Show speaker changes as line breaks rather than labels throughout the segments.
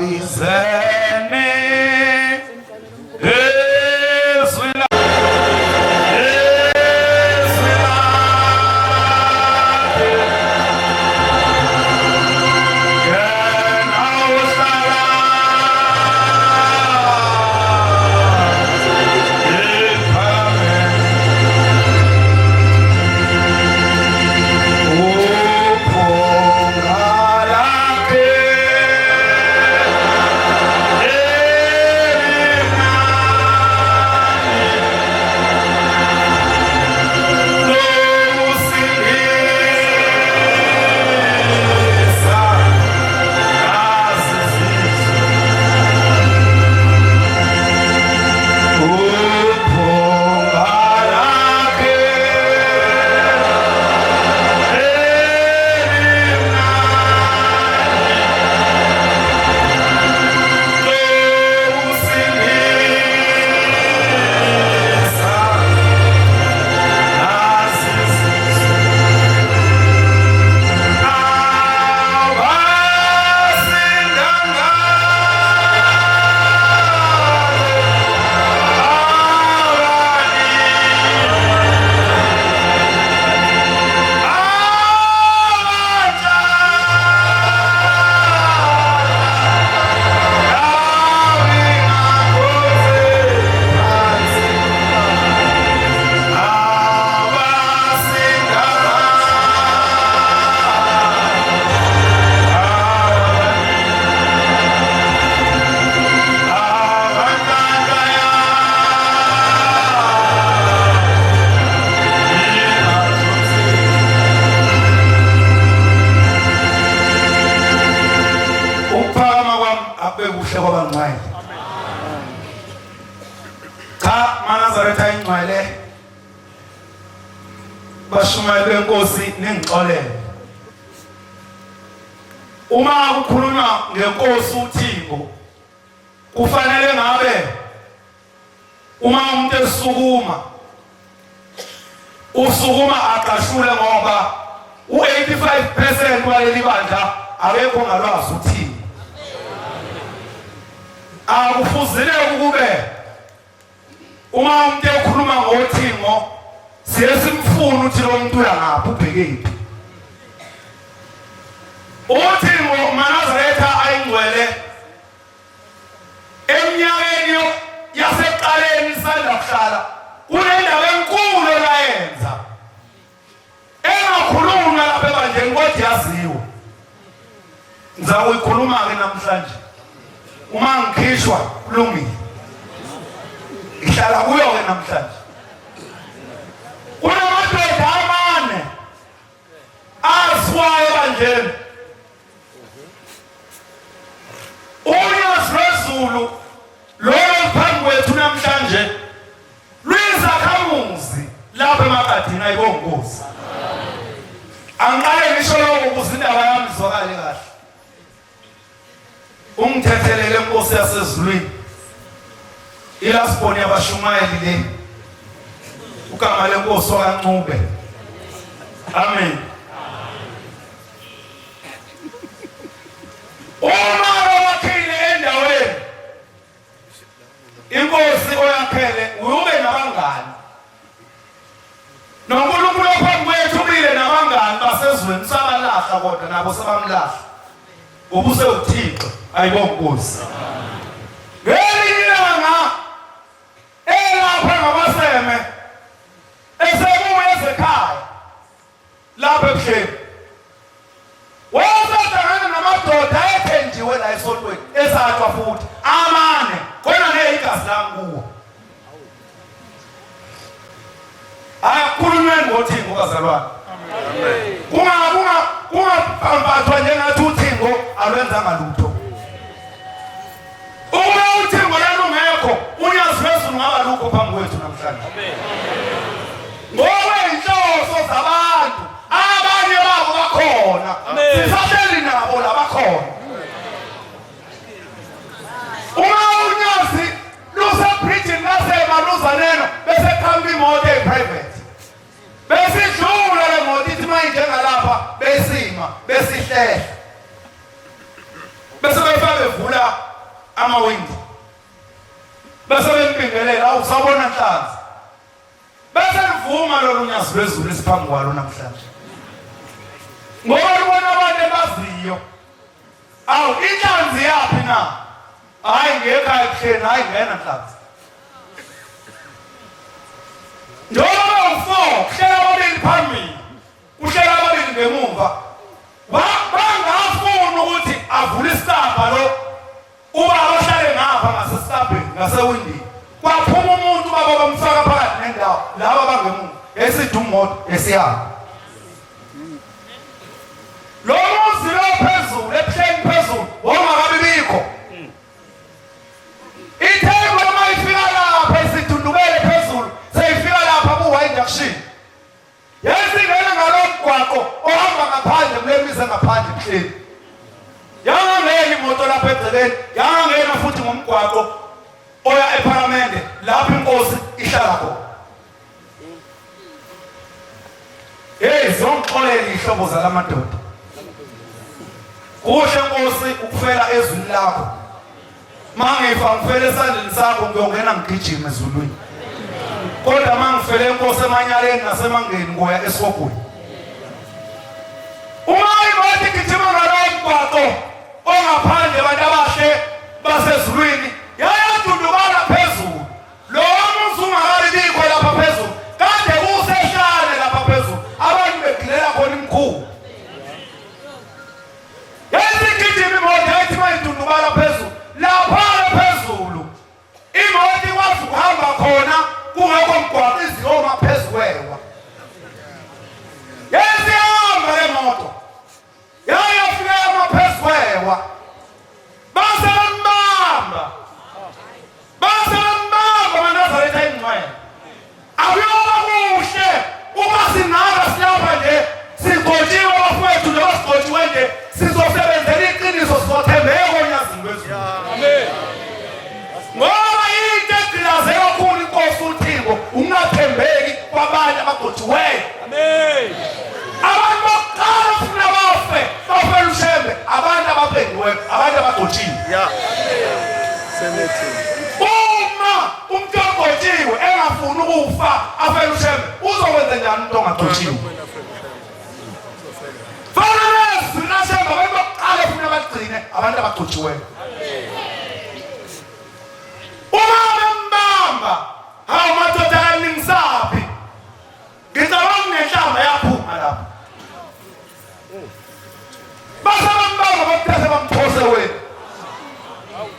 abizene bashumayeli benkosi ningixolele uma ukukhuluma ngenkosi uThixo kufanele ngabe uma umuntu usukuma aqashule ngoba u85% waleli bandla abekho ngalwazi uThixo akufuzile ukube uma umuntu ekhuluma ngoThixo siyesimfuna uthi lo muntu uyangaphi ubhekephi uThixo uManazaretha ayingcwele eminyakeni yaseqaleni isandla kuhlala kunendawo enkulu layenza engakhulunywa lapha ebandleni kodwa yaziwe ngizakuyikhuluma-ke namhlanje uma ngikhishwa kulungile ngihlala kuyo-ke namhlanje kunamadoda amane asiwayo ebandleni ulwazi lwezulu lolo phambi kwethu namhlanje luyizakhamuzi lapha emakadini ayibongozi angiqale ngisho lokho ukuze indaba yami izwakale kahle ungithethelele inkosi yasezulwini ilasiboni yabashumayeli le ugama lenkosi wakaNcube amen uma wakhile endaweni inkosi oyakhele ube nabangani noNkulunkulu ophambi kwethu ubile nabangani basezweni sabalahla kodwa nabo sabamlahla ubuse uThixo ayibonkosi ngelinye ilanga elapha ngamaseme esebuya ezekhaya lapha ebuhleni wayesadangana namadoda ayethenjiwe la esontweni esathwa futhi amane khona neyigazi lami kuwo akukhulunywe ngoThixo kazalwane kungaphambathwa njengathi uThixo alwenzanga lutho uma uThixo lalungekho unyazi lwezulu ngaba lukho phambi kwethu namhlanje ngokwey'nhloso zabantu abanye babo bakhona sisabeli nabo labakhona uma unyazi lusebridgini lasemaluzaneno bese kuhamba imoto eyi-private besidlula le moto ithi uma injengalapha besima besihlehle bese befika bevula amawindi bese bempingelela awusabona nhlanzi bese livuma lolu nyazi lwezulu esiphambi kwalo namhlanje ngoba libona abantu abaziyo awu inhlanzi yaphi na hayi ngekhaya kuhleni hayi ngena nhlanzi njengoba u4 kuhlela ababili phambili kuhlela ababili ngemuva bangafuni ukuthi avule istabha lo uba abahlale ngapha ngasestabheni ngasewindini kwaphuma umuntu baba bamfaka phakathi nendawo laba bangemuva esithi umoto esihamba lo muzi lo phezulu ebuhleni phezulu wongakabibikho ithemba uma ifika lapha isithundubele phezulu seyifika lapha ku-Junction yesingena ngalomgwaqo ohamba ngaphandle kulemize ngaphandle ebuhleni yangangena imoto lapha egceleni yangangena futhi ngomgwaqo oya ePhalamende lapho inkosi ihlala khona zongixolela ihlobo zalamadoda kuhle nkosi ukufela ezwini lakho mangifa ngifele esandleni sakho ngiyongena ngigijima ezulwini kodwa mangifele inkosi emanyaleni nasemangeni ngoya esihogweni uma imoto igijima ngalomgwaqo ongaphandle abantu abahle basezulwini yayadundubala phezulu lo muzi ungakabibikho lapha phezulu kade kusehlane lapha phezulu abantu begilela khona imkhulu yayisigijima imoto yayithi mayidundubala phezulu lapha phezulu imoto ikwazi ukuhamba khona kungekho mgwaqo iziyoma phezu kwewa yesihamba le moto yayafika amaphezu kwewa base bambamba manazaretha ingcwele akuyoba kuhle uma sinaba silapha nje sigcotshiwe bafowethu njengoba sigcotshiwe nje sizosebenzela iqiniso sizothembeka onyazini lwezulu amen ngoba into egilaze kakhulu inkosi uThixo ungathembeki kwabantu abagcotshiweyo amen abantu bokuqala funa bafela ushembe abantu abapendiweyo abantu abagcotshiwe uma umuntu ogcotshiwe engafuni ukufa afela ushembe uzokwenza njani umuntu ongagcotshiwe fanele sinashembe abantu bokuqala funa bagcine abantu abagcotshiweyo uma bembamba hawu madoda kaningisaphi ngicabanga nenhlamba yaphuma lapha basabambamba bamthathe bamphose wena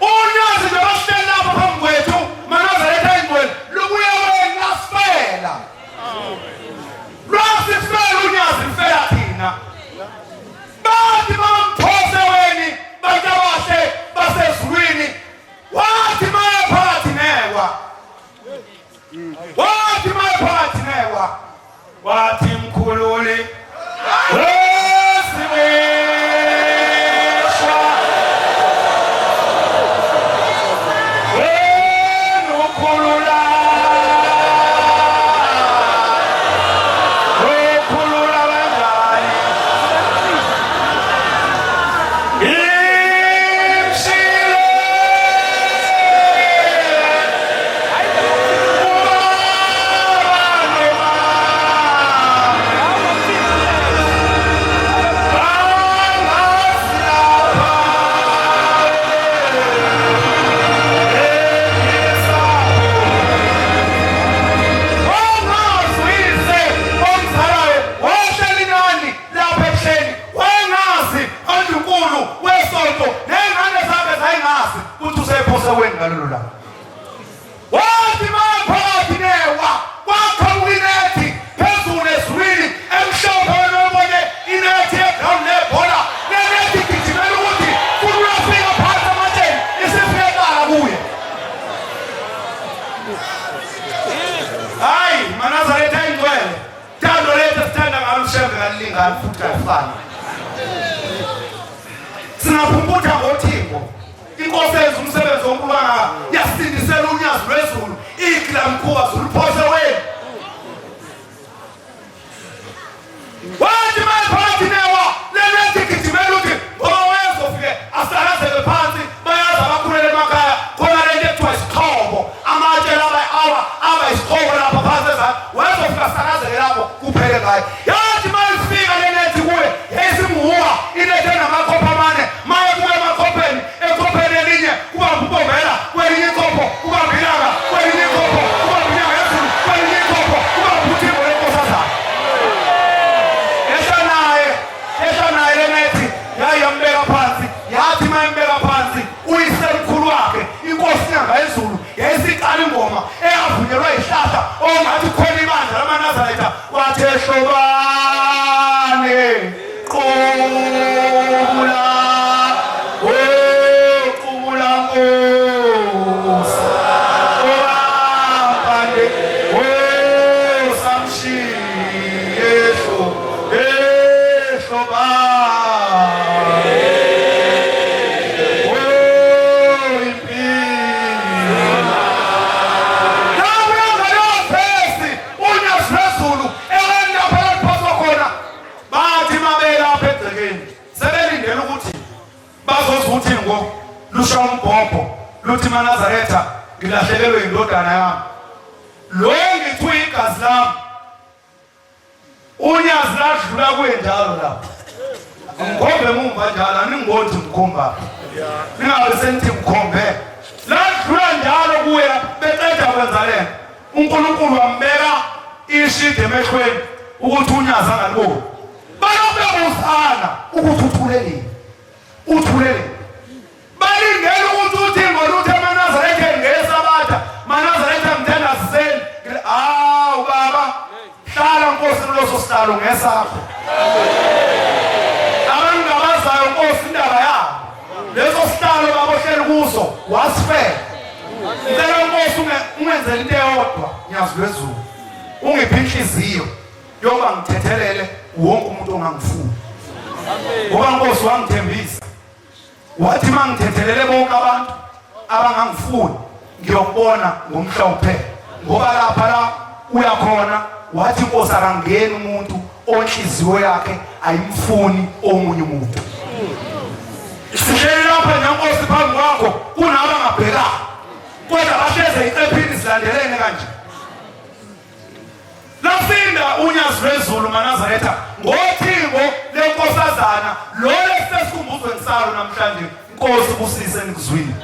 unyazi nje basihleli lapha phambi kwethu manazaretha ingcwele lubuye wena lasifela lwasifela unyazi lifela thina bathi bamphose weni bantu abahle basezulwini wathi maye phakathi nekwa wathi mkhululi singaphumutha ngoThixo inkosi yenza umsebenzi wonkulunkulu yasindisela unyazi lwezulu igila mkhuba zuluphose wena wathi maphakathi newa lenethi gijimela uthi ngoba wezofike asalazele phansi bayaza bakhulele ehlobane qubula qubula Nkosi ohambe samshiye ehlobane bazozuthi ngo lusha umbhobho luthi maNazaretha ngilahlekelwe indodana yami lo ngithu igazi lami unyazi ladlula kwenjalo lapho ngikhombe mumva njalo aningothi ngikhomba ningabe senithi ngikhombe ladlula njalo kuye beqeda kwenza lento uNkulunkulu wambeka ishide emehlweni ukuthi unyazi angaliboni balobekuzana ukuthi uthulele balingela ukuthi uthi ngoluthe maNazaretha ngesabatha maNazaretha mthanda siseni baba hlala Nkosi kuloso sihlalo ngesakho abangabazayo Nkosi indaba yabo leso sihlalo babohleli kuso wasifela ngicela Nkosi ungenzele into eyodwa nyazi lwezulu ungiphi inhliziyo yoba ngithethelele wonke umuntu ongangifuni ngoba Nkosi wangithembisa wathi mangithethelele bonke abantu abangangifuni ngiyokubona ngomhlophe ngoba lapha la uyakhona wathi Nkosi akangeni umuntu onhliziyo yakhe ayimfuni omunye umuntu sihleli lapha ngeNkosi phambi kwakho kunaba ngabheka kodwa bahleze iqephini silandelene kanje lasinda unyazi lwezulu maNazaretha ngothimbo lenkosazana lo lesesikumbuzwe ngisalo namhlanje Nkosi kusise nikuzwile.